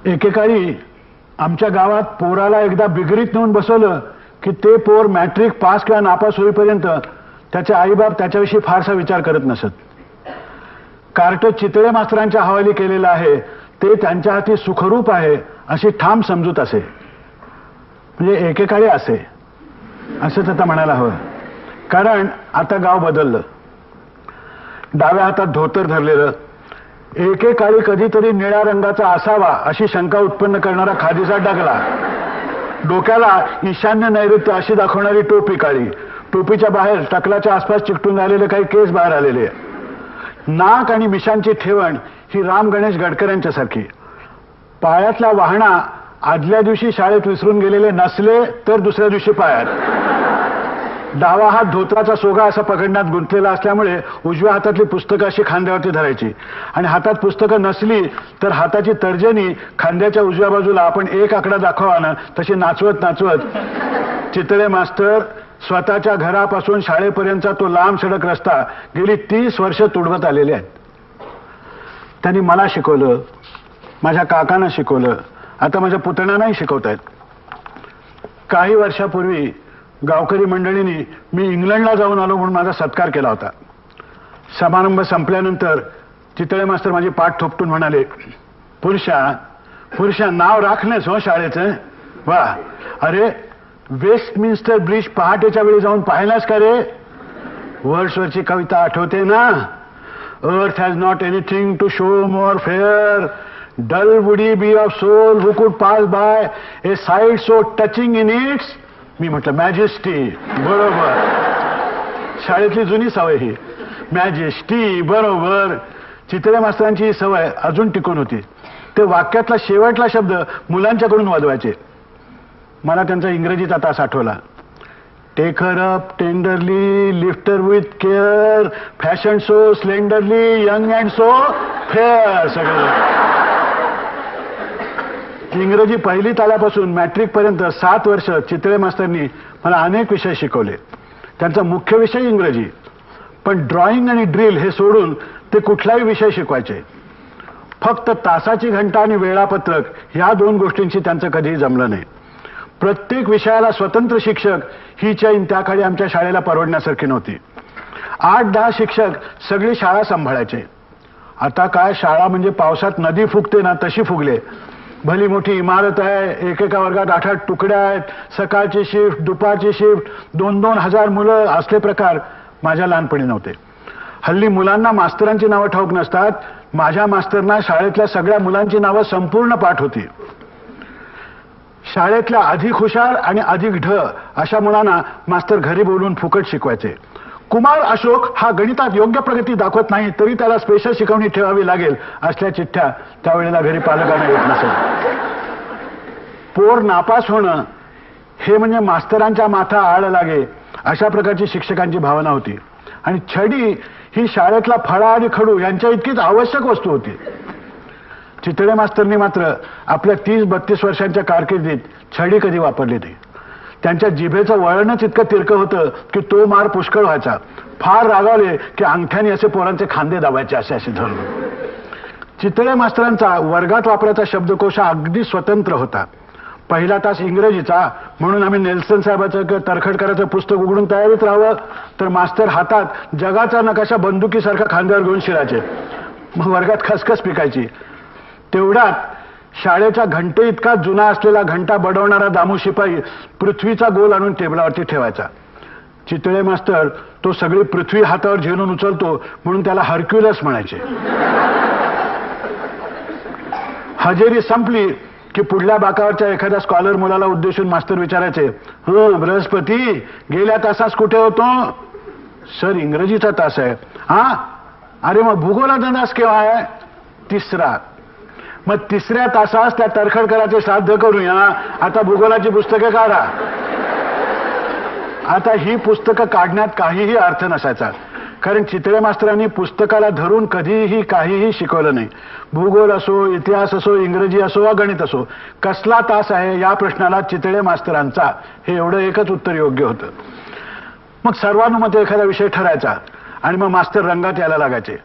एकेकाळी आमच्या गावात पोराला एकदा बिगरीत नेऊन बसवलं की ते पोर मॅट्रिक पास किंवा नापास होईपर्यंत त्याचे आईबाप त्याच्याविषयी फारसा विचार करत नसत. कार्ट चितळे मास्तरांच्या हवाली केलेलं आहे ते त्यांच्या हाती सुखरूप आहे अशी ठाम समजूत असे. म्हणजे एकेकाळी असे असंच आता म्हणायला हवं. कारण आता गाव बदललं. डाव्या हातात धोतर धरलेलं, एकेकाळी कधीतरी निळ्या रंगाचा असावा अशी शंका उत्पन्न करणारा खादीचा डगला, डोक्याला ईशान्य नैऋत्य अशी दाखवणारी टोपी काळी, टोपीच्या बाहेर टकलाच्या आसपास चिकटून झालेले काही केस बाहेर आलेले, नाक आणि मिशांची ठेवण ही राम गणेश गडकऱ्यांच्या सारखी, पायातला वाहणा आदल्या दिवशी शाळेत विसरून गेलेले नसले तर दुसऱ्या दिवशी पायात, डावा हात धोत्राचा सोगा असा पकडण्यात गुंतलेला असल्यामुळे उजव्या हातातली पुस्तकं अशी खांद्यावरती धरायची आणि हातात पुस्तकं नसली तर हाताची तर्जनी खांद्याच्या उजव्या बाजूला आपण एक आकडा दाखवा ना तशी नाचवत नाचवत चितळे मास्तर स्वतःच्या घरापासून शाळेपर्यंतचा तो लांब सडक रस्ता गेली 30 वर्ष तुडवत आलेले आहेत. त्यांनी मला शिकवलं, माझ्या काकांना शिकवलं, आता माझ्या पुतण्यांनाही शिकवतायत. काही वर्षापूर्वी गावकरी मंडळींनी मी इंग्लंडला जाऊन आलो म्हणून माझा सत्कार केला होता. समारंभ संपल्यानंतर चितळे मास्तर माझी पाठ थोपटून म्हणाले, पुरुषा नाव राखणेच हो शाळेचं. वा, अरे वेस्टमिन्स्टर ब्रिज पहाटेच्या वेळी जाऊन पाहिलास का रे? वर्ड्सवरची कविता आठवते ना? Earth has not anything to show more fair, dull would he be of soul who could pass by a sight so touching in its. मी म्हटलं मॅजेस्टी. बरोबर, शाळेतली जुनी सवय ही, मॅजेस्टी. बरोबर, चितळे मास्तरांची ही सवय अजून टिकून होती. ते वाक्यातला शेवटला शब्द मुलांच्याकडून वाजवायचे. मला त्यांचा इंग्रजीचा तास आठवला. Take her up tenderly, lift her with care, fashion so slenderly, young and so fair. सगळं इंग्रजी पहिलीत आल्यापासून मॅट्रिक पर्यंत 7 वर्ष चितळे मास्तरनी मला अनेक विषय शिकवले. त्यांचा मुख्य विषय इंग्रजी, पण ड्रॉइंग आणि ड्रिल हे सोडून ते कुठलाही विषय शिकवायचे. फक्त तासाची घंटा आणि वेळापत्रक ह्या 2 गोष्टींची त्यांचं कधीही जमलं नाही. प्रत्येक विषयाला स्वतंत्र शिक्षक ही चैन त्या काळी आमच्या शाळेला परवडण्यासारखी नव्हती. 8-10 शिक्षक सगळी शाळा सांभाळायचे. आता काय शाळा म्हणजे पावसात नदी फुगते ना तशी फुगले. भली मोठी इमारत आहे, एकेका वर्गात 8-8 तुकड्या आहेत, सकाळची शिफ्ट, दुपारची शिफ्ट, 2-2 हजार मुलं असले प्रकार माझ्या लहानपणी नव्हते. हल्ली मुलांना मास्तरांची नावं ठाऊक नसतात. माझ्या मास्तरना शाळेतल्या सगळ्या मुलांची नावं संपूर्ण पाठ होती. शाळेतल्या अधिक हुशार आणि अधिक ढ अशा मुलांना मास्तर घरी बोलून फुकट शिकवायचे. कुमार अशोक हा गणितात योग्य प्रगती दाखवत नाही तरी त्याला स्पेशल शिकवणी ठेवावी लागेल असल्या चिठ्ठ्या त्यावेळेला घरी पालकांना येत नसेल. पोर नापास होणं हे म्हणजे मास्तरांच्या माथा आड लागे अशा प्रकारची शिक्षकांची भावना होती. आणि छडी ही शाळेतला फळा आणि खडू यांच्या इतकीच आवश्यक वस्तू होती. चितळे मास्तरनी मात्र आपल्या 30-32 वर्षांच्या कारकिर्दीत छडी कधी वापरली नाही. त्यांच्या जिभेचं वळणच इतकं तिरकं होतं की तो मार पुष्कळ व्हायचा. फार रागावले की अंगठ्याने असे पोरांचे खांदे दाबायचे असे धरून. चितळे मास्तरांचा वर्गात वापरायचा शब्दकोश अगदी स्वतंत्र होता. पहिला तास इंग्रजीचा म्हणून आम्ही नेल्सन साहेबाचं किंवा तरखडकरांचं पुस्तक उघडून तयारीत राहावं तर मास्तर हातात जगाचा नकाशा बंदुकीसारखा खांद्यावर घेऊन शिरायचे. मग वर्गात खसखस पिकायची. तेवढ्यात शाळेच्या घंटे इतका जुना असलेला घंटा बडवणारा दामू शिपाई पृथ्वीचा गोल आणून टेबलावरती ठेवायचा. चितळे मास्तर तो सगळी पृथ्वी हातावर झेलून उचलतो म्हणून त्याला हर्क्युलस म्हणायचे. हजेरी संपली की पुढल्या बाकावरच्या एखाद्या स्कॉलर मुलाला उद्देशून मास्तर विचारायचे, बृहस्पती गेल्या तासास कुठे होतो? सर इंग्रजीचा तास आहे. हा, अरे मग भूगोलाचा तास केव्हा आहे? 3रा. मग 3ऱ्या तासास त्या तरखडकराचे श्राद्ध करूया. आता भूगोलाची पुस्तकं काढा. आता ही पुस्तकं काढण्यात काहीही अर्थ नसायचा. कारण चितळे मास्तरांनी पुस्तकाला धरून कधीही काहीही शिकवलं नाही. भूगोल असो, इतिहास असो, इंग्रजी असो वा गणित असो, कसला तास आहे या प्रश्नाला चितळे मास्तरांचा हे एवढं एकच उत्तर योग्य होतं. मग सर्वानुमते एखादा विषय ठरायचा आणि मग मास्तर रंगात यायला लागायचे.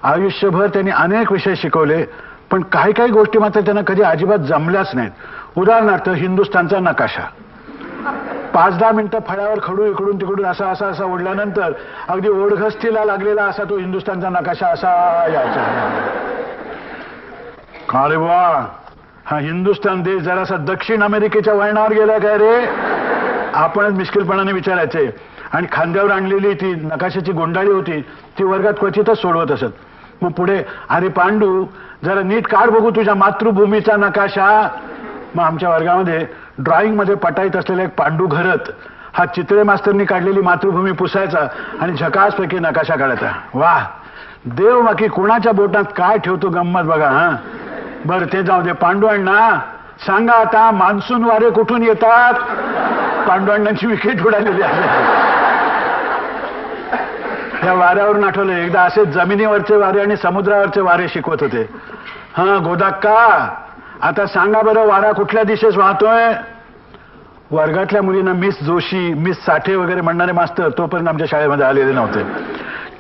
आयुष्यभर त्यांनी अनेक विषय शिकवले पण काही काही गोष्टी मात्र त्यांना कधी अजिबात जमल्याच नाहीत. उदाहरणार्थ हिंदुस्थानचा नकाशा. 5-10 मिनिटं फळ्यावर खडू इकडून तिकडून असा असा असा ओढल्यानंतर अगदी ओढघस्तीला लागलेला असा तो हिंदुस्थानचा नकाशा असा यायचा. का रे बुवा, हा हिंदुस्थान देश जरासा दक्षिण अमेरिकेच्या वळणावर गेला काय रे? आपणच मिश्किलपणाने विचारायचे. आणि खांद्यावर आणलेली ती नकाशाची गुंडाळी होती ती वर्गात क्वचितच सोडवत असत. मग पुढे, अरे पांडू जरा नीट काढ बघू तुझ्या मातृभूमीचा नकाशा. मग आमच्या वर्गामध्ये ड्रॉइंग मध्ये पटाईत असलेला एक पांडू घरत हा चितळे मास्तरनी काढलेली मातृभूमी पुसायचा आणि झकासपैकी नकाशा काढायचा. वाह, देव बाकी कोणाच्या बोटात काय ठेवतो गंमत बघा. हा बरं ते जाऊ दे. पांडू अण्णा सांगा आता, मान्सून वारे कुठून येतात? पांडू अण्णांची विकेट उडालेली आहे. या वाऱ्यावरून आठवलं, एकदा असे जमिनीवरचे वारे आणि समुद्रावरचे वारे शिकवत होते. हा गोदाक्का, आता सांगा बरं वारा कुठल्या दिशेस वाहतोय? वर्गातल्या मुलींना मिस जोशी, मिस साठे वगैरे म्हणणारे मास्तर तोपर्यंत आमच्या शाळेमध्ये आलेले नव्हते.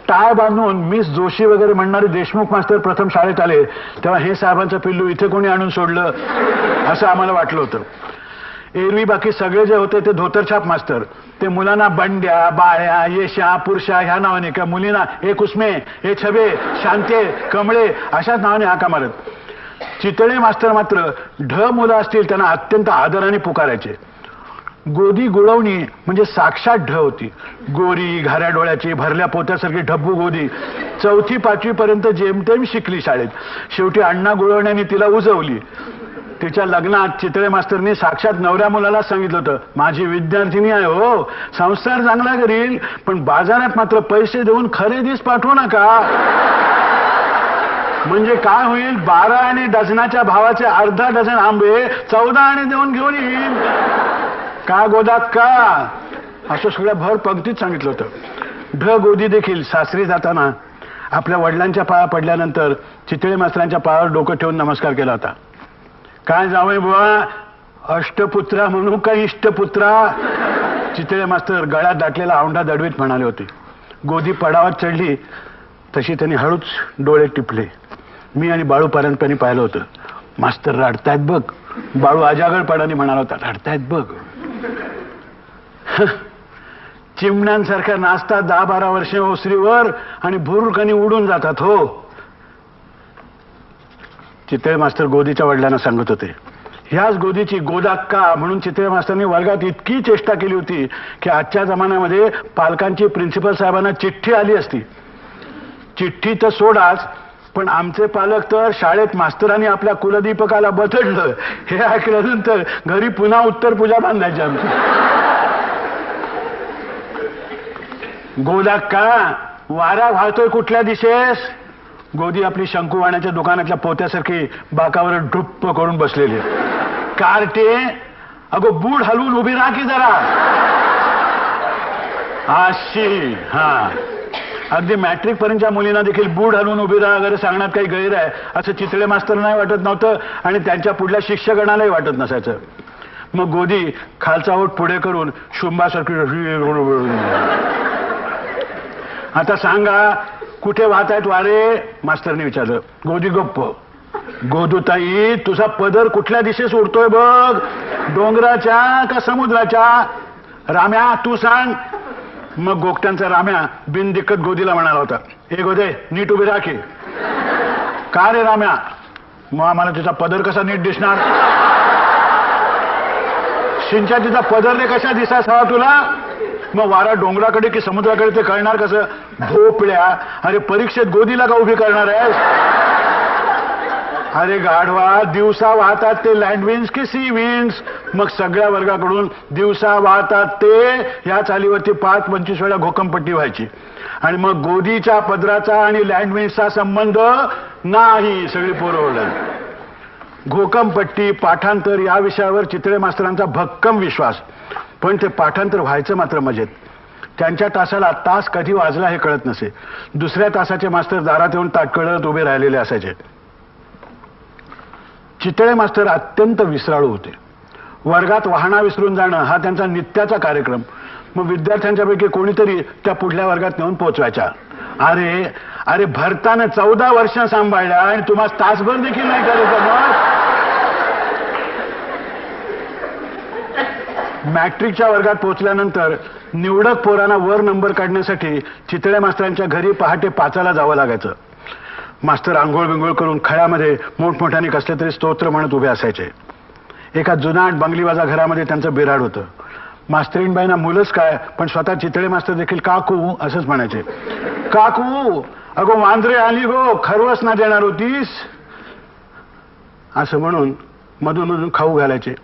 टाय बांधून मिस जोशी वगैरे म्हणणारे देशमुख मास्तर प्रथम शाळेत आले तेव्हा हे साहेबांचं पिल्लू इथे कोणी आणून सोडलं असं आम्हाला वाटलं होतं. एरवी बाकी सगळे जे होते ते धोतरछाप मास्तर, ते मुलांना बंड्या, बाळ्या, येशा, पुरुषा ह्या नावाने किंवा मुलींना ए कुसमे, ए छबे, शांते, कमळे अशाच नावाने हाका मारत. चितळे मास्तर मात्र ढ मुलं असतील त्यांना अत्यंत आदराने पुकारायचे. गोदी गुळवणी म्हणजे साक्षात ढ होती. गोरी, घाऱ्या डोळ्याची, भरल्या पोत्यासारखी ढब्बू गोदी 4थी-5वी पर्यंत जेमतेम शिकली शाळेत. शेवटी अण्णा गुळवण्याने तिला उजवली. तिच्या लग्नात चितळे मास्तरनी साक्षात नवऱ्या मुलाला सांगितलं होतं, माझी विद्यार्थिनी आहे हो, संस्कार चांगला करील पण बाजारात मात्र पैसे देऊन खरेदीच पाठवू नका. म्हणजे काय होईल, 12 आणि डझनाच्या भावाचे अर्धा डझन आंबे 14 आणि देऊन घेऊन येईल. का गोदात का असं सगळ्या भर पंक्तीत सांगितलं होतं. ढ गोदी देखील सासरी जाताना आपल्या वडिलांच्या पाया पडल्यानंतर चितळे मास्तरांच्या पायावर डोकं ठेवून नमस्कार केला होता. काय जावई बुवा, अष्टपुत्रा म्हणू का इष्टपुत्रा? चितळे मास्तर गळ्यात दाटलेला औंढा दडवीत म्हणाले होते. गोदी पडावात चढली तशी त्यांनी हळूच डोळे टिपले. मी आणि बाळू परांजपेंनी पाहिलं होतं. मास्तर रडतायत बघ. बाळू अजागरपणाने म्हणाला होता, रडतायत बघ. चिमण्यांसारख्या नाचतात 10-12 वर्षे ओसरीवर आणि भुरकणी उडून जातात हो. चितळे मास्तर गोदीच्या वडिलांना सांगत होते. ह्याच गोदीची गोदाक्का म्हणून चितळे मास्तरनी वर्गात इतकी चेष्टा केली होती की आजच्या जमान्यामध्ये पालकांची प्रिन्सिपल साहेबांना चिठ्ठी आली असती. चिठ्ठी तर सोडाच, पण आमचे पालक तर शाळेत मास्तरांनी आपल्या कुलदीपकाला बदललं हे ऐकल्यानंतर घरी पुन्हा उत्तर पूजा बांधायची आमची. गोदाक्का, वारा वाहतोय कुठल्या दिशेस? गोदी आपली शंकुवाण्याच्या दुकानातल्या पोत्यासारखी बाकावर ढुप्प करून बसलेली. कार्टे, अगो बूड हलवून उभी राहा की जरा. अशी हा अगदी मॅट्रिक पर्यंतच्या मुलींना देखील बूड हलवून उभी राहा वगैरे सांगण्यात काही गैर आहे असं चितळे मास्तरांनाही वाटत नव्हतं आणि त्यांच्या पुढल्या शिक्षकांनाही वाटत नसायचं. मग गोदी खालचा ओठ पुढे करून शुंभासारखी, आता सांगा कुठे वाहत आहेत वारे? मास्तरने विचारलं. गोदी गप्प. गोदूताई, तुझा पदर कुठल्या दिशेस उडतोय बघ, डोंगराच्या का समुद्राच्या? राम्या तू सांग. मग गोगट्यांचा राम्या बिनदिक्कत गोदीला म्हणाला होता, ए गोदे नीट उभी राखी. का रे राम्या? मग आम्हाला तिचा पदर कसा नीट दिसणार? शिंच्या तिचा पदर रे कशा दिसायचा हवा तुला? मग वारा डोंगराकडे की समुद्राकडे ते कळणार कसं? भोपळ्या, अरे परीक्षेत गोदीला का उभी करणार आहेस? अरे गाढवा, दिवसा वाहतात ते लँडविंड्स की सी विंड्स? मग सगळ्या वर्गाकडून दिवसा वाहतात ते ह्या चालीवरती 5-25 वेळा घोकंपट्टी व्हायची. आणि मग गोदीच्या पदराचा आणि लँडविंड्सचा संबंध नाही, सगळी पोरं ओरडली. घोकंपट्टी, पाठांतर या विषयावर चितळे मास्तरांचा भक्कम विश्वास. पण ते पाठांतर व्हायचं मात्र मजेत. त्यांच्या तासाला तास कधी वाजला हे कळत नसे. दुसऱ्या तासाचे मास्तर दारात येऊन ताटकळत उभे राहिलेले असायचे. चितळे मास्तर अत्यंत विसराळू होते. वर्गात वाहना विसरून जाणं हा त्यांचा नित्याचा कार्यक्रम. मग विद्यार्थ्यांच्यापैकी कोणीतरी त्या पुढल्या वर्गात नेऊन पोहोचवायच्या. अरे अरे भरतानं 14 वर्ष सांभाळल्या आणि तुम्हाला तासभर देखील नाही करायचं. मग मॅट्रिकच्या वर्गात पोहोचल्यानंतर निवडक पोरांना वर नंबर काढण्यासाठी चितळे मास्तरांच्या घरी पहाटे 5ला जावं लागायचं. मास्तर आंघोळ बिंघोळ करून खळ्यामध्ये मोठमोठ्याने कसले तरी स्तोत्र म्हणत उभे असायचे. एका जुनाट बंगलीवाजा घरामध्ये त्यांचं बिराड होतं. मास्तरीणबाईंना मुलंच काय, पण स्वतः चितळे मास्तर देखील काकू असंच म्हणायचे. काकू अगो वांद्रे आली गो, खरवस ना देणार होतीस, असं म्हणून मधून मधून खाऊ घालायचे.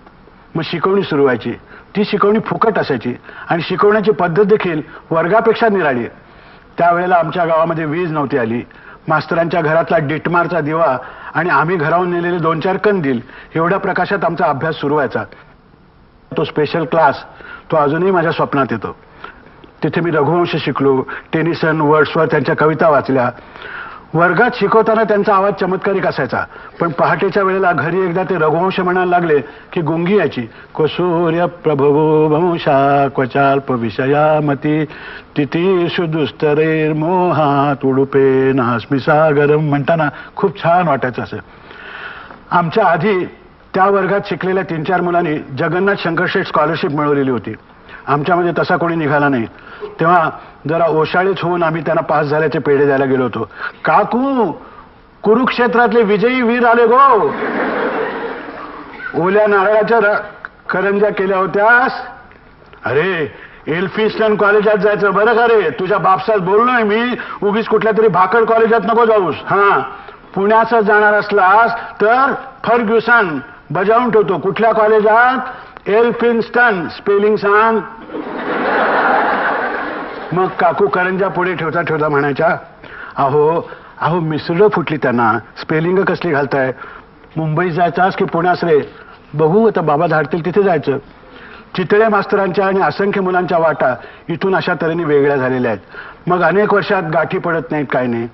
मग शिकवणी सुरू व्हायची. ती शिकवणी फुकट असायची आणि शिकवण्याची पद्धत देखील वर्गापेक्षा निराळी. त्यावेळेला आमच्या गावामध्ये वीज नव्हती आली. मास्तरांच्या घरातला डिटमारचा दिवा आणि आम्ही घराहून नेलेले 2-4 कंदील एवढ्या प्रकाशात आमचा अभ्यास सुरू व्हायचा. तो स्पेशल क्लास तो अजूनही माझ्या स्वप्नात येतो. तिथे मी रघुवंश शिकलो, टेनिसन, वर्ड्सवर्थ त्यांच्या कविता वाचल्या. वर्गात शिकवताना त्यांचा आवाज चमत्कारिक असायचा, पण पहाटेच्या वेळेला घरी एकदा ते रघुवंश म्हणायला लागले की गुंगी यायची. क्वसूर्य प्रभवो वंशा क्वचाल्प विषयामती तिथीषु दुस्तरेर्मोहात उडुपे नास्मि सागरम म्हणताना खूप छान वाटायचं. असं आमच्या आधी त्या वर्गात शिकलेल्या 3-4 मुलांनी जगन्नाथ शंकरशेठ स्कॉलरशिप मिळवलेली होती. आमच्यामध्ये तसा कोणी निघाला नाही. तेव्हा जरा ओशाळेच होऊन आम्ही त्यांना पास झाल्याचे पेढे द्यायला गेलो होतो. काकू कुरुक्षेत्रातले विजयी वीर आले गो. ओल्या नारळाच्या करंज्या केल्या होत्यास. अरे एल्फिन्स्टन कॉलेजात जायचं बरं का रे. तुझ्या बापसात बोललोय मी, उगीच कुठल्या तरी भाकड कॉलेजात नको जाऊस. हा पुण्याचं जाणार असलास तर फर्ग्युसन बजावून ठेवतो. कुठल्या कॉलेजात? एल्फिन्स्टन. स्पेलिंग सांग. मग काकू करंजा पुढे ठेवता ठेवता म्हणायच्या, अहो अहो मिसळं फुटली त्यांना, स्पेलिंग कसली घालताय. मुंबईत जायचास की पुण्यास रे? बघू आता बाबा धाडतील तिथे जायचं. चितळे मास्तरांच्या आणि असंख्य मुलांच्या वाटा इथून अशा तऱ्हेने वेगळ्या झालेल्या आहेत. मग अनेक वर्षात गाठी पडत नाहीत काय नाही,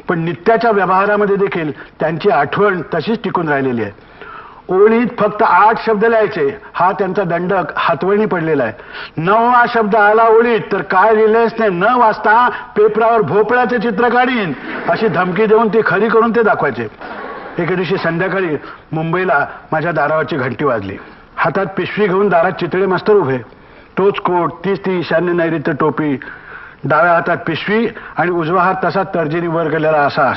पण नित्याच्या व्यवहारामध्ये देखील त्यांची आठवण तशीच टिकून राहिलेली आहे. ओळीत फक्त 8 शब्द लिहायचे, हा त्यांचा दंडक हातवणी पडलेला आहे. 9वा शब्द आला ओळीत तर काय लिहिलेच नाही, न वाचता पेपरावर भोपळ्याचे चित्र काढीन अशी धमकी देऊन ती खरी करून ते दाखवायचे. एके दिवशी संध्याकाळी मुंबईला माझ्या दारावरची घंटी वाजली. हातात पिशवी घेऊन दारात चितळे मास्तर उभे. तोच कोट, तीच ती ईशान्य नैऋत्य टोपी, डाव्या हातात पिशवी आणि उजवा हात तसा तर्जनी वर गेलेला असा.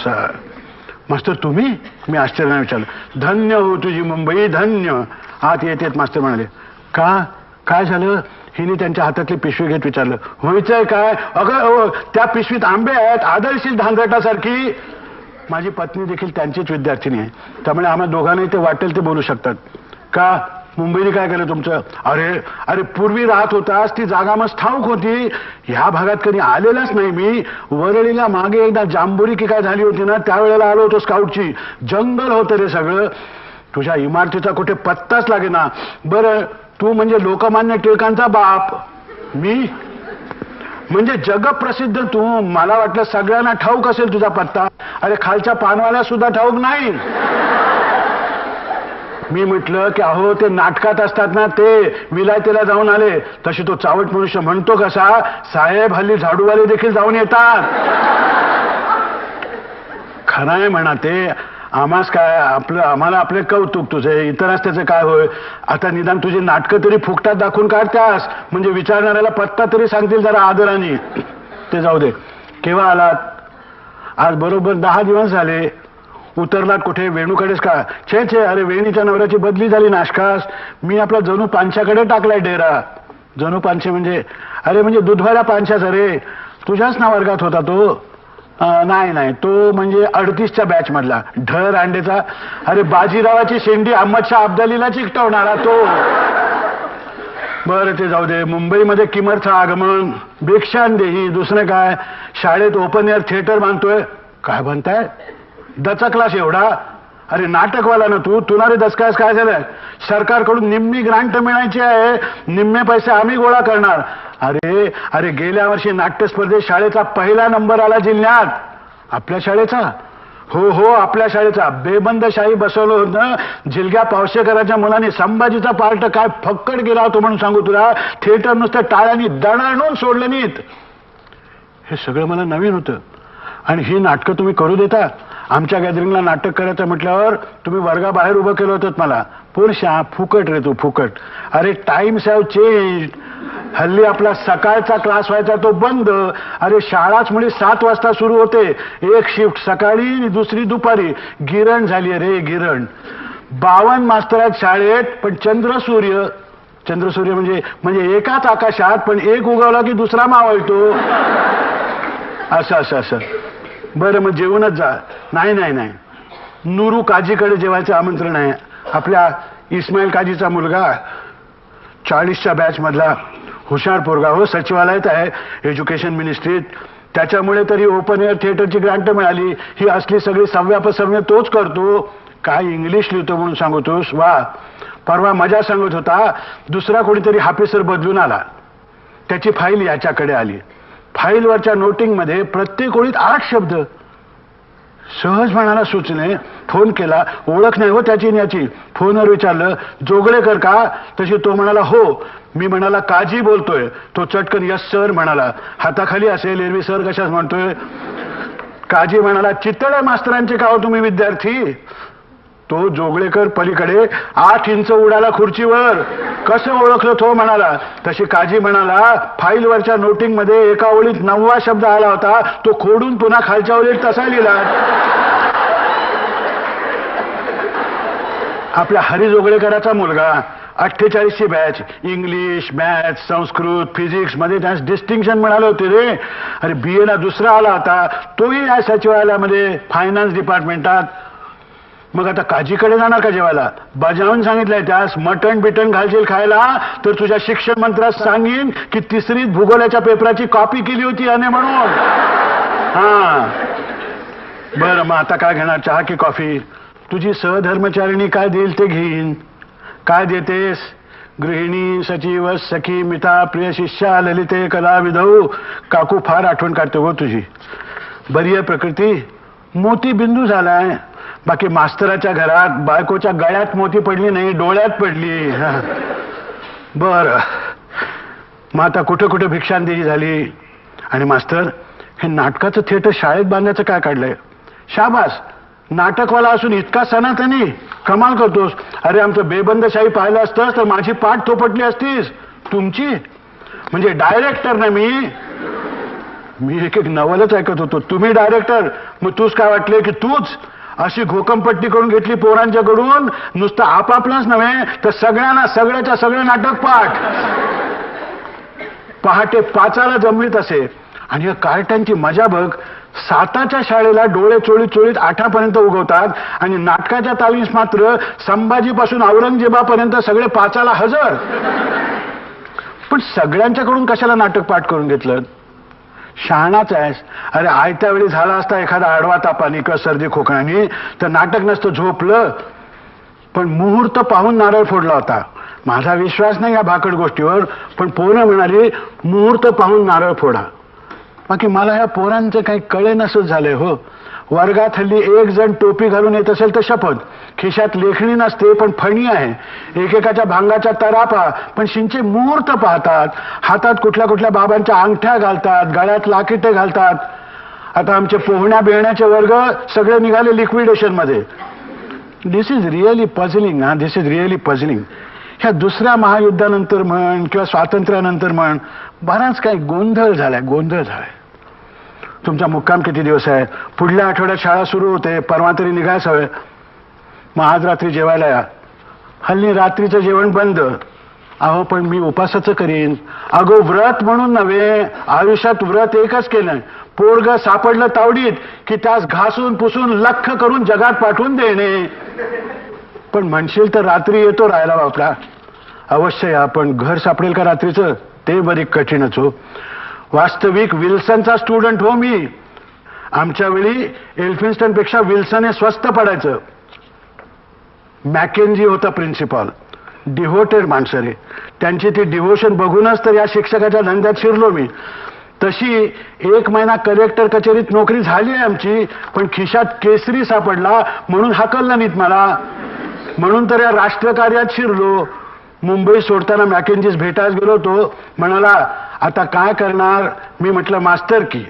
मास्तर तुम्ही? मी आश्चर्याने विचारलं. धन्य हो तुझी मुंबई धन्य. आत येत मास्तर म्हणाले, का काय झालं? हिने त्यांच्या हातातली पिशवी घेत विचारलं. व्हायचंय काय? अगं त्या पिशवीत आंबे आहेत, आदळशील धांदरटासारखी. माझी पत्नी देखील त्यांचीच विद्यार्थिनी आहे, त्यामुळे आम्हा दोघांनाही ते वाटेल ते बोलू शकतात. का मुंबईने काय केलं तुमचं? अरे अरे पूर्वी राहत होतास ती जागा मस्त ठाऊक होती. ह्या भागात कधी आलेलाच नाही मी. वरळीला मागे एकदा जांभुरी की काय झाली होती ना, त्यावेळेला आलो होतो. स्काउटची जंगल होतं रे सगळं. तुझ्या इमारतीचा कुठे पत्ताच लागेना. बरं तू म्हणजे लोकमान्य टिळकांचा बाप, मी म्हणजे जगप्रसिद्ध तू. मला वाटलं सगळ्यांना ठाऊक असेल तुझा पत्ता. अरे खालच्या पानवाल्या सुद्धा ठाऊक नाही. मी म्हटलं की अहो ते नाटकात असतात ना, ते विलायतेला जाऊन आले. तशी तो चावट मनुष्य म्हणतो कसा, साहेब हल्ली झाडूवाले देखील जाऊन येतात. खरं आहे म्हणा ते. आम्हास काय आम्हाला आपले कौतुक तुझे, इतरच त्याचं काय होय. आता निदान तुझी नाटकं तरी फुकटात दाखवून काढतास म्हणजे विचारणाऱ्याला पत्ता तरी सांगतील जरा आदराने. ते जाऊ दे. केव्हा आलात? आज बरोबर 10 दिवस झाले. उतरलात कुठे? वेणूकडेच का? छे अरे वेणीच्या नवऱ्याची बदली झाली नाशकास. मी आपला जणू पांच्याकडे टाकलाय डेरा. जणू पांचे म्हणजे? अरे म्हणजे दुधवाल्या पांच्याचा रे. तुझ्याच ना वर्गात होता तो? नाही तो म्हणजे 38च्या बॅच मधला ढळ रांडेचा. अरे बाजीरावाची शेंडी अहमदशाह अब्दालीला चिकटवणारा तो. बरं ते जाऊ दे. मुंबईमध्ये किमर्थ आगमन, भिक्षांदेही, दुसरं काय? शाळेत ओपन एअर थिएटर बांधतोय. काय म्हणताय? दचकलास एवढा? अरे नाटकवाला ना तू. तुला रे दचकास काय झालं? सरकारकडून निम्मी ग्रांट मिळायची आहे, निम्मे पैसे आम्ही गोळा करणार. अरे अरे गेल्या वर्षी नाट्य स्पर्धेत शाळेचा पहिला नंबर आला जिल्ह्यात. आपल्या शाळेचा? हो आपल्या शाळेचा. बेबंदशाही बसवलं होतं. जिलग्या पावसेकरांच्या मुलांनी संभाजीचा पार्ट काय फक्कड गेला होतो म्हणून सांगू तुला. थिएटर नुसतं टाळ्यांनी दणाणून सोडलं नाहीत. हे सगळं मला नवीन होतं. आणि ही नाटकं तुम्ही करू देता? आमच्या गॅदरिंगला नाटक करायचं म्हटल्यावर तुम्ही वर्गाबाहेर उभं केलं होतं मला. पुरुषा फुकट रे तू, फुकट. अरे टाइम्स हॅव चेंज. हल्ली आपला सकाळचा क्लास व्हायचा तो बंद. अरे शाळाच मुळे 7 वाजता सुरू होते. एक शिफ्ट सकाळी आणि दुसरी दुपारी. गिरण झाली रे, गिरण. 52 मास्तर आहेत शाळेत, पण चंद्रसूर्य म्हणजे एकाच आकाशात, पण एक उगवला की दुसरा मावळतो. असं. बरं मग जेवूनच जा. नाही, नुरू काजीकडे जेवायचं आमंत्रण आहे. आपल्या इस्माईल काजीचा मुलगा, 40च्या बॅच मधला हुशार पोरगा हो, सचिवालयात आहे एज्युकेशन मिनिस्ट्रीत. त्याच्यामुळे तरी ओपन एअर थिएटरची ग्रँट मिळाली. ही असली सगळी सव्यापसव्य तोच करतो. काय इंग्लिश लिहितो म्हणून सांगतोस? वा. परवा मजा सांगत होता, दुसरा कोणीतरी हाफिसर बदलून आला. त्याची फाईल याच्याकडे आली. फाईलवरच्या नोटिंगमध्ये प्रत्येक ओळीत 8 शब्द. सहज म्हणाला सुचले. फोन केला. ओळख नाही हो त्याची याची. फोनवर विचारलं, जोगळेकर का? तशी तो म्हणाला हो. मी म्हणाला काजी बोलतोय. तो चटकन यस सर म्हणाला. हाताखाली असेल, एरवी सर कशाच म्हणतोय. काजी म्हणाला, चितळे मास्तरांचे का हो तुम्ही विद्यार्थी? तो जोगळेकर पलीकडे 8 इंच उडाला खुर्चीवर. कसं ओळखलं तो म्हणाला. तशी काजी म्हणाला, फाईलवरच्या नोटिंग मध्ये एका ओळीत 9वा शब्द आला होता. तो खोडून पुन्हा खालच्या ओळीत तसा लिहिला. आपल्या हरी जोगळेकराचा मुलगा, 48ची batch. English, maths, Sanskrit, physics मध्ये त्यास डिस्टिंक्शन मिळाले होते रे. अरे BA ला दुसरा आला होता. तोही या सचिवालयामध्ये फायनान्स डिपार्टमेंटात. मग आता काजीकडे जाणार का जेवायला? बजावून सांगितलंय त्यास, मटण बिटण घालशील खायला तर तुझ्या शिक्षण मंत्र्यास सांगीन की 3रीत भूगोलाच्या पेपराची कॉपी केली होती याने म्हणून. हा बरं, मग आता काय घेणार, चहा की कॉफी? तुझी सहधर्मचारिणी काय देईल ते घेईन. काय देतेस? गृहिणी, सचिव, सखी, मिता, प्रिय शिष्या, ललिते, कला विधऊ. काकू फार आठवण काढते हो तुझी. बरी आहे प्रकृती? मोती बिंदू झालाय. बाकी मास्तराच्या घरात बायकोच्या गळ्यात मोती पडली नाही, डोळ्यात पडली. बर, मग आता कुठे भिक्षांदेही झाली. आणि मास्तर, हे नाटकाचं थिएटर शाळेत बांधायचं काय काढलंय? शाबास, नाटकवाला असून इतका सनातनी, कमाल करतोस. अरे आमचं बेबंदशाही पाहिलं असतंस तर माझी पाठ थोपटली असतीस. तुमची म्हणजे डायरेक्टर ना मी एक नवलच ऐकत होतो. तुम्ही डायरेक्टर? मग तूच काय वाटले की तूच अशी घोकमपट्टी करून घेतली पोरांच्याकडून? नुसतं आपापलाच नव्हे तर सगळ्यांना सगळ्याच्या सगळं नाटक पाठ. पहाटे 5ला जमलीत असे. आणि या कार्ट्यांची मजा बघ. 7च्या शाळेला डोळे चोळीत 8पर्यंत उगवतात आणि नाटकाच्या तालीस मात्र संभाजीपासून औरंगजेबापर्यंत सगळे 5ला हजर. पण सगळ्यांच्याकडून कशाला नाटक पाठ करून घेतलं? शहाणाच आहेस. अरे आयत्या वेळी झाला असता एखादा आडवा तापानी किंवा सर्दी खोकण्यानी तर नाटक नसतं झोपलं. पण मुहूर्त पाहून नारळ फोडला होता. माझा विश्वास नाही या भाकड गोष्टीवर, पण पोरं म्हणाली मुहूर्त पाहून नारळ फोडा. बाकी मला ह्या पोरांचं काही कळे नसत झालंय हो. वर्गात हल्ली एक जण टोपी घालून येत असेल तर शपथ, खिशात लेखणी नसते पण फणी आहे. एकेकाच्या भांगाच्या तरापा पण शिंचे मुहूर्त पाहतात. हातात कुठल्या बाबांच्या अंगठ्या घालतात, गळ्यात लाकिटे घालतात. आता आमचे पोहण्या बिहण्याचे वर्ग सगळे निघाले लिक्विडेशन मध्ये. This is really puzzling. This is really puzzling. ह्या दुसऱ्या महायुद्धानंतर म्हण किंवा स्वातंत्र्यानंतर म्हण, बराच काही गोंधळ झालाय. तुमचा मुक्काम किती दिवस आहे? पुढल्या आठवड्यात शाळा सुरू होते. परवा तरी निघायच हवं. मग आज रात्री जेवायला या. हल्ली रात्रीचं जेवण बंद. अहो पण मी उपासाचं करीन. अगो व्रत म्हणून नव्हे, आयुष्यात व्रत एकच केलं. पोरग सापडलं तावडीत की त्यास घासून पुसून लख्ख करून जगात पाठवून देणे. पण म्हणशील तर रात्री येतो राहायला बापला. अवश्य या, पण घर सापडेल का रात्रीचं ते बरी कठीणच हो. वास्तविक विल्सनचा स्टुडंट हो मी. आमच्या वेळी एल्फिन्स्टन पेक्षा विल्सन हे स्वस्त पडायचं. मॅकेन्जी होता प्रिन्सिपॉल. डिव्होटेड माणसं रे. त्यांची ती डिव्होशन बघूनच तर या शिक्षकाच्या धंद्यात शिरलो मी. तशी 1 महिना कलेक्टर कचेरीत नोकरी झाली आहे आमची, पण खिशात केसरी सापडला म्हणून हाकललं नाहीत मला. म्हणून तर या राष्ट्रकार्यात शिरलो. मुंबई सोडताना मॅकेन्जीस भेटायला गेलो. तो म्हणाला आता काय करणार? मी म्हटलं मास्तर की.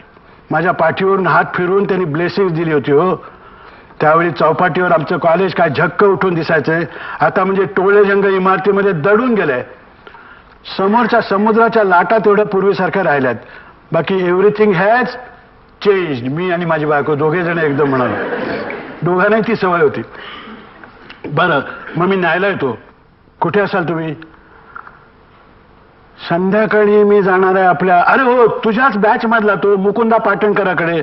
माझ्या पाठीवरून हात फिरवून त्यांनी ब्लेसिंग दिली होती हो. त्यावेळी चौपाटीवर आमचं कॉलेज काय झक्क उठून दिसायचंय, आता म्हणजे टोळेजंग इमारतीमध्ये दडून गेलंय. समोरच्या समुद्राच्या लाटा तेवढ्या पूर्वीसारख्या राहिल्यात. बाकी एव्हरीथिंग हॅज चेंज्ड. मी आणि माझी बायको दोघे जण एकदम म्हणालो. दोघांनाही ती सवय होती. बरं, मग मी न्यायला येतो. कुठे असाल तुम्ही? संध्याकाळी मी जाणार आहे आपल्या, अरे हो, तुझ्याच बॅच मधला तो मुकुंदा पाटणकराकडे,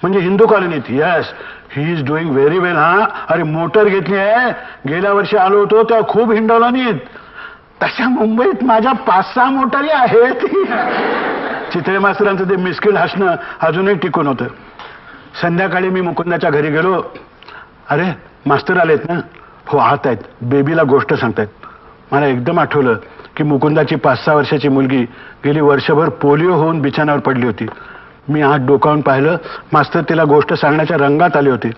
म्हणजे हिंदू कॉलनीत. Yes, he is doing very well. हा, अरे मोटर घेतली आहे. गेल्या वर्षी आलो होतो तेव्हा खूप हिंडवला नाहीत. तशा मुंबईत माझ्या 5-6 मोटारी आहेत. चितळे मास्तरांचं ते मिस्किल हसणं अजूनही टिकून होतं. संध्याकाळी मी मुकुंदाच्या घरी गेलो. अरे मास्तर आलेत ना? हो आत आहेत. बेबीला गोष्ट सांगतायत. मला एकदम आठवलं की मुकुंदाची 5-6 वर्षाची मुलगी गेली वर्षभर पोलिओ होऊन बिछाण्यावर पडली होती. मी आत डोकावून पाहिलं. मास्तर तिला गोष्ट सांगण्याच्या रंगात आले होते.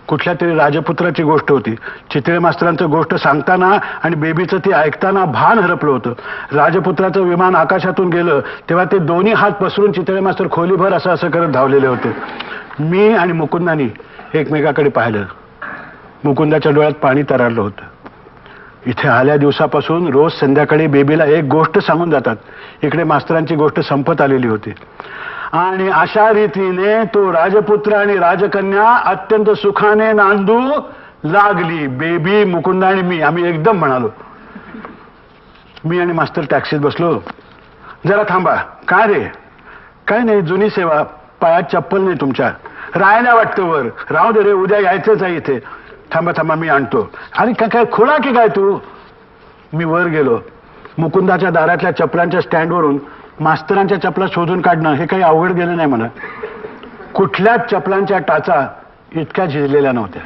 कुठल्या तरी राजपुत्राची गोष्ट होती. चितळे मास्तरांचं गोष्ट सांगताना आणि बेबीचं ती ऐकताना भान हरपलं होतं. राजपुत्राचं विमान आकाशातून गेलं तेव्हा ते दोन्ही हात पसरून चितळे मास्तर खोलीभर असं असं करत धावलेले होते. मी आणि मुकुंदानी एकमेकाकडे पाहिलं. मुकुंदाच्या डोळ्यात पाणी तरळलं होतं. इथे आल्या दिवसापासून रोज संध्याकाळी बेबीला एक गोष्ट सांगून जातात. इकडे मास्तरांची गोष्ट संपत आलेली होती आणि अशा रीतीने तो राजपुत्र आणि राजकन्या अत्यंत सुखाने नांदू लागली. बेबी, मुकुंदा आणि मी, आम्ही एकदम म्हणालो. मी आणि मास्तर टॅक्सीत बसलो. जरा थांबा. काय रे? काय नाही, जुनी सेवा. पायात चप्पल नाही तुमच्या. राहायला वाटतं वर. राहू दे रे, उद्या यायचंच आहे इथे. थांबा थांबा, मी आणतो. अरे काय खोळा की काय तू? मी वर गेलो. मुकुंदाच्या दारातल्या चपलांच्या स्टँडवरून मास्तरांच्या चपला शोधून काढणं हे काही अवघड गेलं नाही मला. कुठल्याच चपलांच्या टाचा इतक्या झिजलेल्या नव्हत्या.